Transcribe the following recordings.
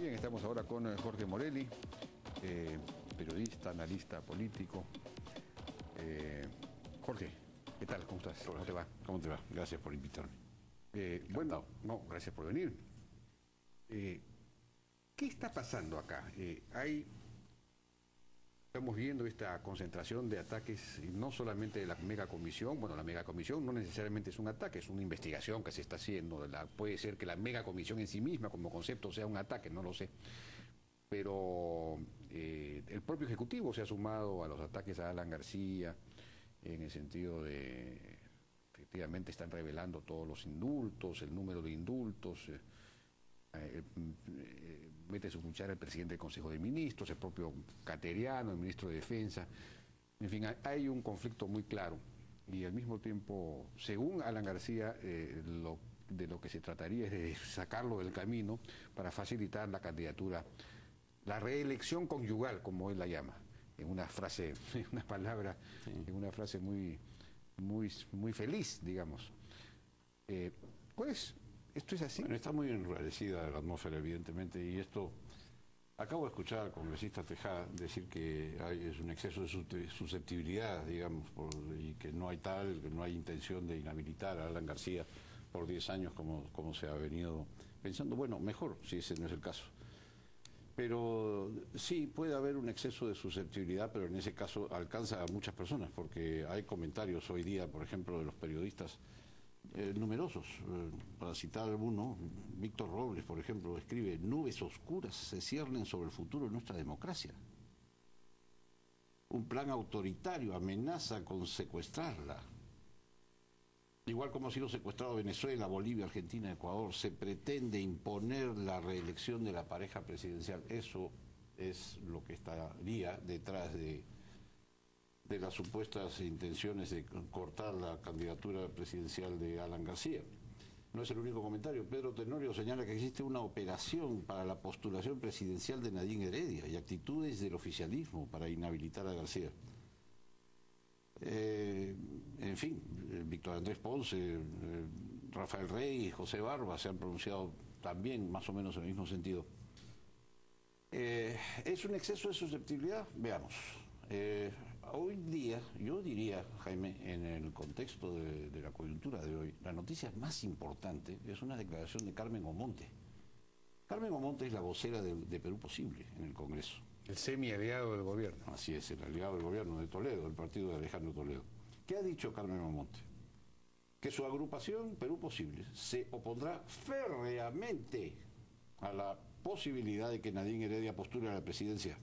Bien, estamos ahora con Jorge Morelli, periodista, analista político. Jorge, ¿qué tal? ¿Cómo estás? ¿Cómo te va? ¿Cómo te va? Gracias por invitarme. Bueno, no, gracias por venir. ¿Qué está pasando acá? Estamos viendo esta concentración de ataques, y no solamente de la megacomisión. Bueno, la megacomisión no necesariamente es un ataque, es una investigación que se está haciendo. Puede ser que la megacomisión en sí misma como concepto sea un ataque, no lo sé. Pero el propio Ejecutivo se ha sumado a los ataques a Alan García, en el sentido de, efectivamente están revelando todos los indultos, el número de indultos. Mete su cuchara el presidente del Consejo de Ministros, el propio Cateriano, el ministro de Defensa. En fin, hay un conflicto muy claro y al mismo tiempo, según Alan García, de lo que se trataría es de sacarlo del camino para facilitar la candidatura, la reelección conyugal, como él la llama, en una frase, en una palabra, en una frase muy feliz, digamos. Pues ¿esto es así? Bueno, está muy enrarecida la atmósfera, evidentemente, y esto... Acabo de escuchar al congresista Tejada decir que es un exceso de susceptibilidad, digamos, y que no hay que no hay intención de inhabilitar a Alan García por 10 años como se ha venido pensando. Bueno, mejor si ese no es el caso. Pero sí, puede haber un exceso de susceptibilidad, pero en ese caso alcanza a muchas personas, porque hay comentarios hoy día, por ejemplo, de los periodistas numerosos. Para citar alguno, Víctor Robles, por ejemplo, escribe: nubes oscuras se ciernen sobre el futuro de nuestra democracia. Un plan autoritario amenaza con secuestrarla. Igual como ha sido secuestrado Venezuela, Bolivia, Argentina, Ecuador, se pretende imponer la reelección de la pareja presidencial. Eso es lo que estaría detrás de las supuestas intenciones de cortar la candidatura presidencial de Alan García. No es el único comentario. Pedro Tenorio señala que existe una operación para la postulación presidencial de Nadine Heredia y actitudes del oficialismo para inhabilitar a García. En fin, Víctor Andrés Ponce, Rafael Rey, José Barba se han pronunciado también más o menos en el mismo sentido. ¿Es un exceso de susceptibilidad? Veamos. Hoy día, yo diría, Jaime, en el contexto de la coyuntura de hoy, la noticia más importante es una declaración de Carmen Omonte. Carmen Omonte es la vocera de Perú Posible en el Congreso. El semi-aliado del gobierno. Así es, el aliado del gobierno de Toledo, del partido de Alejandro Toledo. ¿Qué ha dicho Carmen Omonte? Que su agrupación Perú Posible se opondrá férreamente a la posibilidad de que Nadine Heredia postule a la presidencia.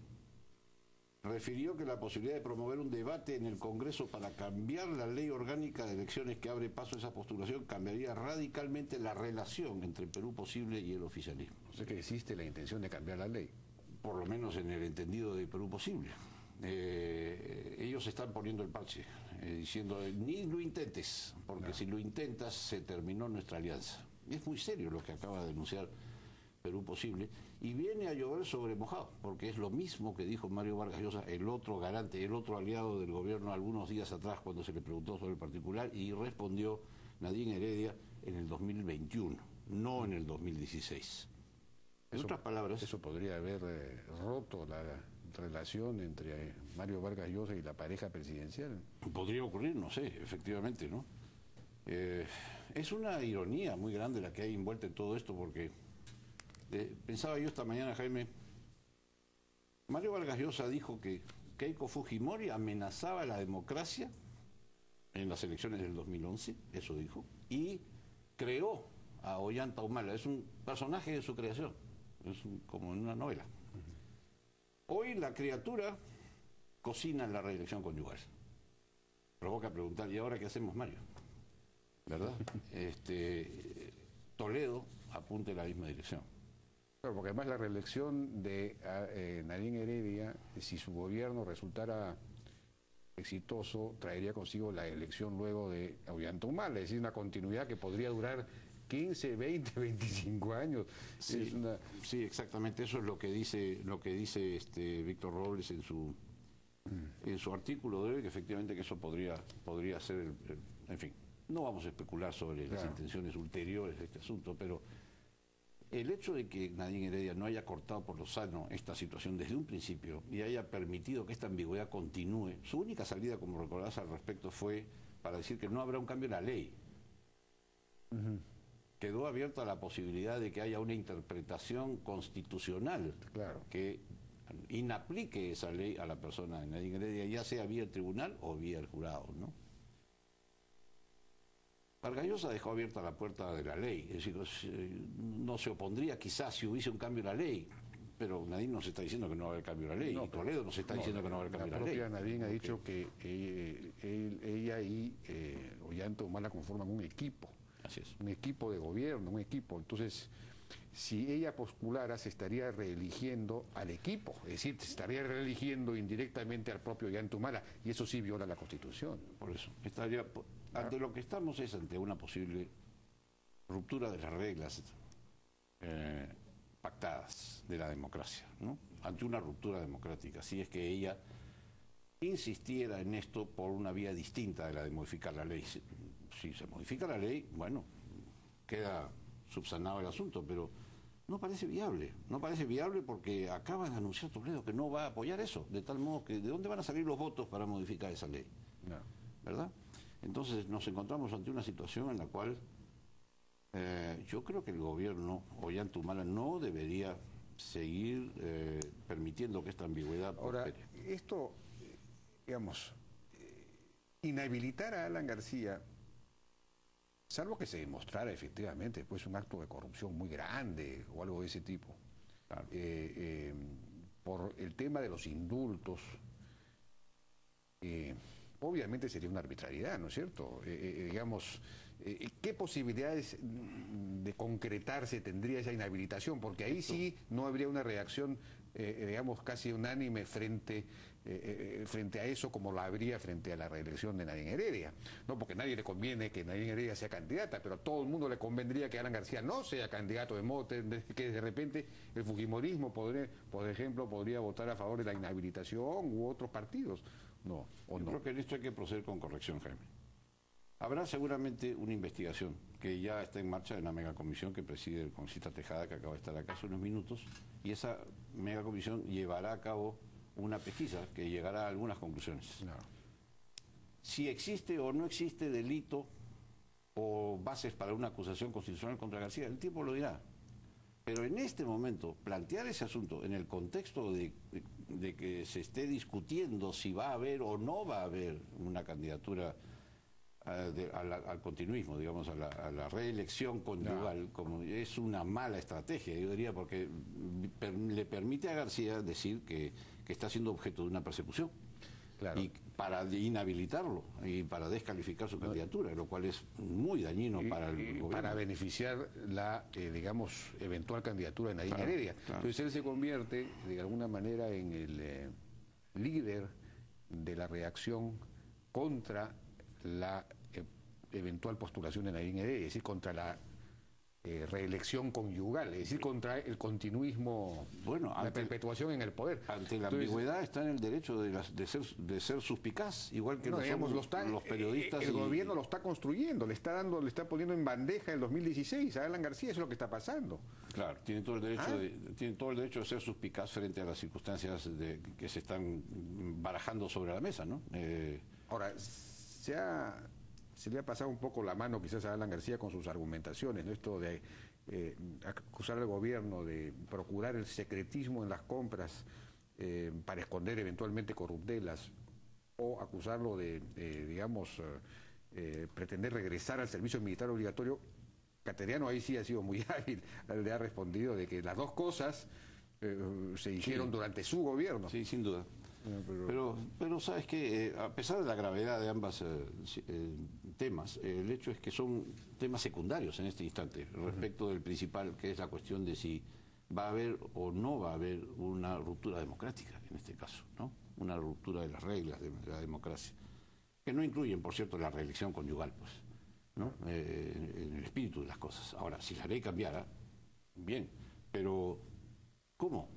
Refirió que la posibilidad de promover un debate en el Congreso para cambiar la ley orgánica de elecciones que abre paso a esa postulación cambiaría radicalmente la relación entre Perú Posible y el oficialismo. O sea que existe la intención de cambiar la ley. Por lo menos en el entendido de Perú Posible. Ellos están poniendo el parche, diciendo ni lo intentes, porque si lo intentas se terminó nuestra alianza. Y es muy serio lo que acaba de denunciar Perú Posible, y viene a llover sobre mojado, porque es lo mismo que dijo Mario Vargas Llosa, el otro garante, el otro aliado del gobierno, algunos días atrás cuando se le preguntó sobre el particular, y respondió Nadine Heredia en el 2021, no en el 2016. En otras palabras... Eso podría haber roto la relación entre Mario Vargas Llosa y la pareja presidencial. Podría ocurrir, no sé, efectivamente, ¿no? Es una ironía muy grande la que hay envuelta en todo esto, porque pensaba yo esta mañana, Jaime, Mario Vargas Llosa dijo que Keiko Fujimori amenazaba la democracia en las elecciones del 2011, eso dijo, y creó a Ollanta Humala, es un personaje de su creación. Es como en una novela. Hoy la criatura cocina en la reelección conyugal. Provoca preguntar, ¿y ahora qué hacemos, Mario? ¿Verdad? Toledo apunta en la misma dirección. Claro, porque además la reelección de Nadine Heredia, si su gobierno resultara exitoso, traería consigo la elección luego de Ollanta Humala, es decir, una continuidad que podría durar 15, 20, 25 años. Sí, sí, exactamente, eso es lo que dice Víctor Robles en su artículo de hoy, que efectivamente que eso podría ser, en fin, no vamos a especular sobre las intenciones ulteriores de este asunto, pero el hecho de que Nadine Heredia no haya cortado por lo sano esta situación desde un principio y haya permitido que esta ambigüedad continúe, su única salida, como recordarás al respecto, fue para decir que no habrá un cambio en la ley. Quedó abierta la posibilidad de que haya una interpretación constitucional que inaplique esa ley a la persona de Nadine Heredia, ya sea vía el tribunal o vía el jurado, ¿no? Vargas Llosa dejó abierta la puerta de la ley, es decir, no se opondría quizás si hubiese un cambio en la ley, pero Nadine nos está diciendo que no va a haber cambio en la ley, y Toledo nos está diciendo que no va a haber cambio en la ley. La propia Nadine ha dicho que ella y Ollanta Humala conforman un equipo. Así es. Un equipo de gobierno, un equipo. Entonces, si ella postulara, se estaría reeligiendo al equipo, es decir, se estaría reeligiendo indirectamente al propio Ollanta Humala, y eso sí viola la Constitución. Por eso, estaría... Ante lo que estamos es ante una posible ruptura de las reglas pactadas de la democracia, ¿no? Ante una ruptura democrática, si es que ella insistiera en esto por una vía distinta de la de modificar la ley. Si se modifica la ley, bueno, queda subsanado el asunto, pero no parece viable. No parece viable porque acaba de anunciar Toledo que no va a apoyar eso, de tal modo que ¿de dónde van a salir los votos para modificar esa ley? No. ¿Verdad? Entonces nos encontramos ante una situación en la cual yo creo que el gobierno, Ollanta Humala, no debería seguir permitiendo que esta ambigüedad prospere. Ahora, esto, digamos, inhabilitar a Alan García, salvo que se demostrara efectivamente después un acto de corrupción muy grande o algo de ese tipo, claro. Por el tema de los indultos, obviamente sería una arbitrariedad, ¿no es cierto? Digamos, ¿qué posibilidades de concretarse tendría esa inhabilitación? Porque ahí sí no habría una reacción, digamos, casi unánime frente a eso, como la habría frente a la reelección de Nadine Heredia. No porque a nadie le conviene que Nadine Heredia sea candidata, pero a todo el mundo le convendría que Alan García no sea candidato, de modo que de repente el fujimorismo, por ejemplo, podría votar a favor de la inhabilitación u otros partidos. No, o no. Yo creo que en esto hay que proceder con corrección, Jaime. Habrá seguramente una investigación que ya está en marcha en la megacomisión que preside el congresista Tejada, que acaba de estar acá hace unos minutos, y esa megacomisión llevará a cabo una pesquisa que llegará a algunas conclusiones. No. Si existe o no existe delito o bases para una acusación constitucional contra García, el tiempo lo dirá. Pero en este momento, plantear ese asunto en el contexto de que se esté discutiendo si va a haber o no va a haber una candidatura al continuismo, digamos, a la reelección conyugal, como es una mala estrategia, yo diría, porque le permite a García decir que está siendo objeto de una persecución. Claro. Y para inhabilitarlo y para descalificar su candidatura, lo cual es muy dañino para el gobierno. Para beneficiar la, digamos, eventual candidatura de Nadine Heredia. Claro. Entonces él se convierte, de alguna manera, en el líder de la reacción contra la eventual postulación de Nadine Heredia, es decir, contra la reelección conyugal, es decir, contra el continuismo, la perpetuación en el poder. Ante la ambigüedad está en el derecho de ser suspicaz, igual que los periodistas. El gobierno lo está construyendo, le está poniendo en bandeja el 2016 a Alan García, eso es lo que está pasando. Claro, tiene todo el derecho de ser suspicaz frente a las circunstancias que se están barajando sobre la mesa, ¿no? Ahora, se le ha pasado un poco la mano quizás a Alan García con sus argumentaciones, ¿no? Esto de acusar al gobierno de procurar el secretismo en las compras para esconder eventualmente corruptelas, o acusarlo de digamos, pretender regresar al servicio militar obligatorio. Cateriano ahí sí ha sido muy hábil, le ha respondido de que las dos cosas se hicieron durante su gobierno. Sí, sin duda. Pero sabes que a pesar de la gravedad de ambas temas, el hecho es que son temas secundarios en este instante respecto del principal, que es la cuestión de si va a haber o no va a haber una ruptura democrática en este caso, ¿no? Una ruptura de las reglas de la democracia, que no incluyen, por cierto, la reelección conyugal, pues, ¿no? En el espíritu de las cosas. Ahora, si la ley cambiara, bien, pero ¿cómo?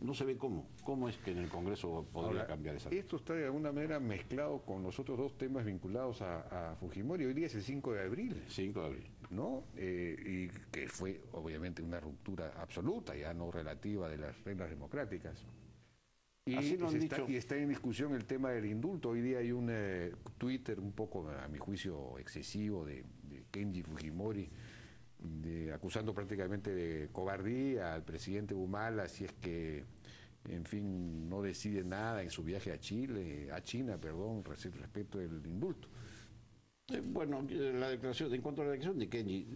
no se ve cómo es que en el Congreso podría cambiar esa ley. Esto está de alguna manera mezclado con los otros dos temas vinculados a Fujimori. Hoy día es el 5 de abril. 5 de abril. ¿No? Y que fue obviamente una ruptura absoluta, ya no relativa, de las reglas democráticas. Y, así lo han dicho. Y está en discusión el tema del indulto. Hoy día hay un Twitter un poco, a mi juicio, excesivo de Kenji Fujimori, acusando prácticamente de cobardía al presidente Humala si es que, en fin, no decide nada en su viaje a China, respecto del indulto. Bueno, en cuanto a la declaración de Kenji,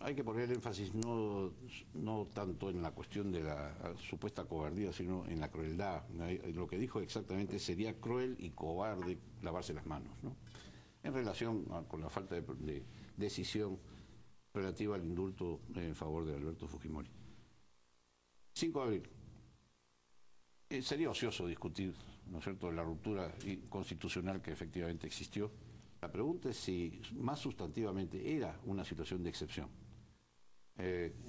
hay que poner énfasis no tanto en la cuestión de la supuesta cobardía, sino en la crueldad. Lo que dijo exactamente: sería cruel y cobarde lavarse las manos, ¿no? En relación con la falta de decisión relativa al indulto en favor de Alberto Fujimori. 5 de abril. Sería ocioso discutir, ¿no es cierto?, la ruptura constitucional que efectivamente existió. La pregunta es si más sustantivamente era una situación de excepción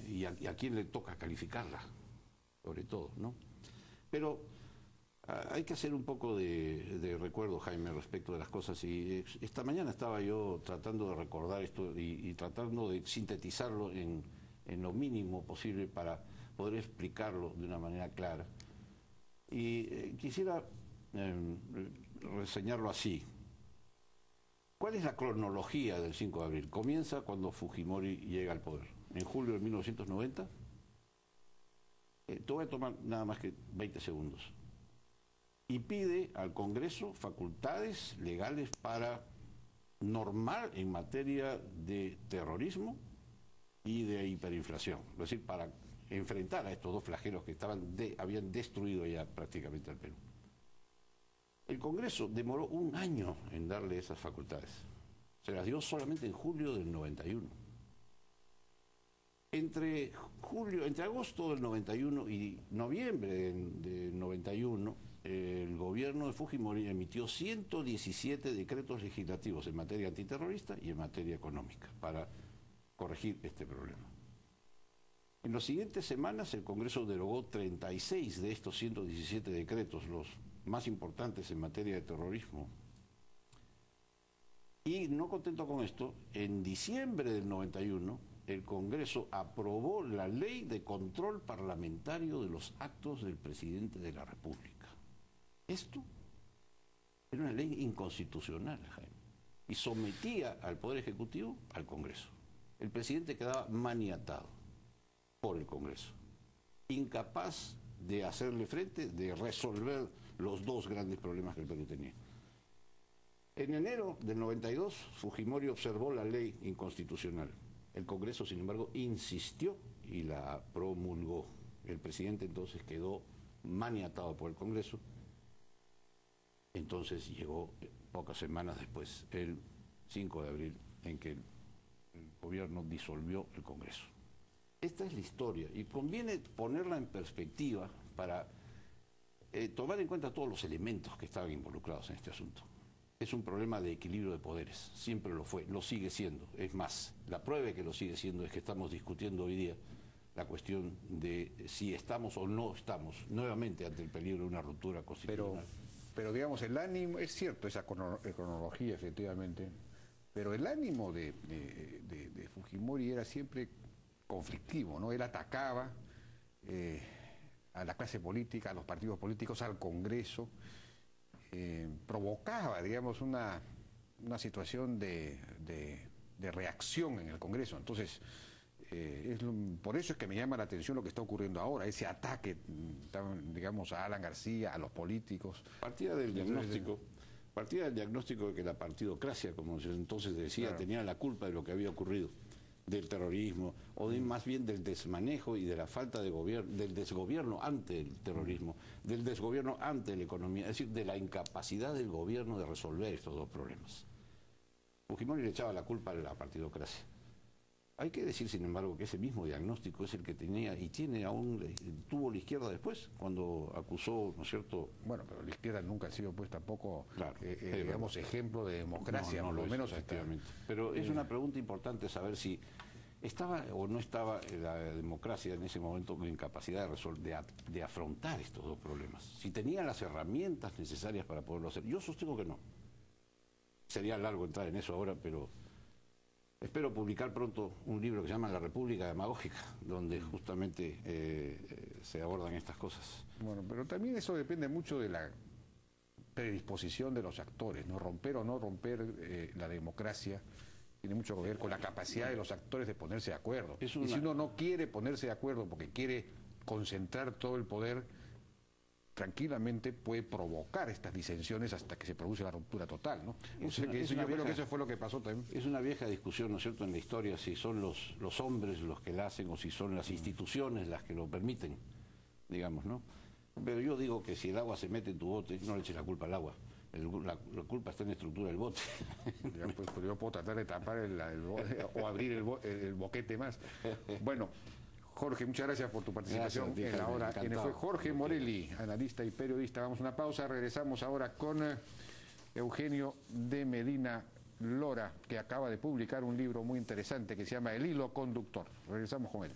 y a quién le toca calificarla, sobre todo, ¿no? Pero hay que hacer un poco de recuerdo, Jaime, respecto de las cosas. Y esta mañana estaba yo tratando de recordar esto y tratando de sintetizarlo en lo mínimo posible para poder explicarlo de una manera clara. Y quisiera reseñarlo así. ¿Cuál es la cronología del 5 de abril? Comienza cuando Fujimori llega al poder, en julio de 1990. Te voy a tomar nada más que 20 segundos. Y pide al Congreso facultades legales para normar en materia de terrorismo y de hiperinflación. Es decir, para enfrentar a estos dos flagelos que habían destruido ya prácticamente al Perú. El Congreso demoró un año en darle esas facultades. Se las dio solamente en julio del 91. Entre agosto del 91 y noviembre del 91, el gobierno de Fujimori emitió 117 decretos legislativos en materia antiterrorista y en materia económica para corregir este problema. En las siguientes semanas el Congreso derogó 36 de estos 117 decretos, los más importantes en materia de terrorismo. Y no contento con esto, en diciembre del 91 el Congreso aprobó la Ley de Control Parlamentario de los Actos del Presidente de la República. Esto era una ley inconstitucional, Jaime, y sometía al Poder Ejecutivo al Congreso. El presidente quedaba maniatado por el Congreso, incapaz de hacerle frente, de resolver los dos grandes problemas que el Perú tenía. En enero del 92, Fujimori observó la ley inconstitucional. El Congreso, sin embargo, insistió y la promulgó. El presidente entonces quedó maniatado por el Congreso. Entonces llegó, pocas semanas después, el 5 de abril, en que el gobierno disolvió el Congreso. Esta es la historia y conviene ponerla en perspectiva para tomar en cuenta todos los elementos que estaban involucrados en este asunto. Es un problema de equilibrio de poderes, siempre lo fue, lo sigue siendo. Es más, la prueba de que lo sigue siendo es que estamos discutiendo hoy día la cuestión de si estamos o no estamos nuevamente ante el peligro de una ruptura constitucional. Pero digamos, el ánimo, es cierto esa cronología efectivamente, pero el ánimo de Fujimori era siempre conflictivo, ¿no? Él atacaba a la clase política, a los partidos políticos, al Congreso, provocaba, digamos, una situación de reacción en el Congreso. Entonces, por eso es que me llama la atención lo que está ocurriendo ahora, ese ataque, digamos, a Alan García, a los políticos. Partía del diagnóstico de que la partidocracia, como se entonces decía, claro, tenía la culpa de lo que había ocurrido, del terrorismo, o más bien del desmanejo y de la falta de gobierno, del desgobierno ante el terrorismo, del desgobierno ante la economía, es decir, de la incapacidad del gobierno de resolver estos dos problemas. Fujimori le echaba la culpa a la partidocracia. Hay que decir, sin embargo, que ese mismo diagnóstico es el que tenía y tiene aún, tuvo la izquierda después, cuando acusó, ¿no es cierto? Bueno, pero la izquierda nunca ha sido pues tampoco, claro, digamos, ejemplo de democracia, no por lo menos efectivamente. Pero es una pregunta importante saber si ¿Estaba o no estaba la democracia en ese momento en capacidad de afrontar estos dos problemas? Si tenía las herramientas necesarias para poderlo hacer. Yo sostengo que no. Sería largo entrar en eso ahora, pero espero publicar pronto un libro que se llama La República Demagógica, donde justamente se abordan estas cosas. Bueno, pero también eso depende mucho de la predisposición de los actores, ¿no? Romper o no romper la democracia tiene mucho que ver con la capacidad de los actores de ponerse de acuerdo. Y si uno no quiere ponerse de acuerdo porque quiere concentrar todo el poder, tranquilamente puede provocar estas disensiones hasta que se produce la ruptura total, ¿no? O sea que yo creo que eso fue lo que pasó también. Es una vieja discusión, ¿no es cierto?, en la historia, si son los hombres los que la hacen o si son las instituciones las que lo permiten, digamos, ¿no? Pero yo digo que si el agua se mete en tu bote, no le eches la culpa al agua. La culpa está en la estructura del bote. Ya, pues, yo puedo tratar de tapar el bote o abrir el boquete más. Bueno, Jorge, muchas gracias por tu participación en la hora. Fue Jorge Morelli, analista y periodista. Vamos a una pausa, regresamos ahora con Eugenio de Medina Lora, que acaba de publicar un libro muy interesante que se llama El Hilo Conductor. Regresamos con él.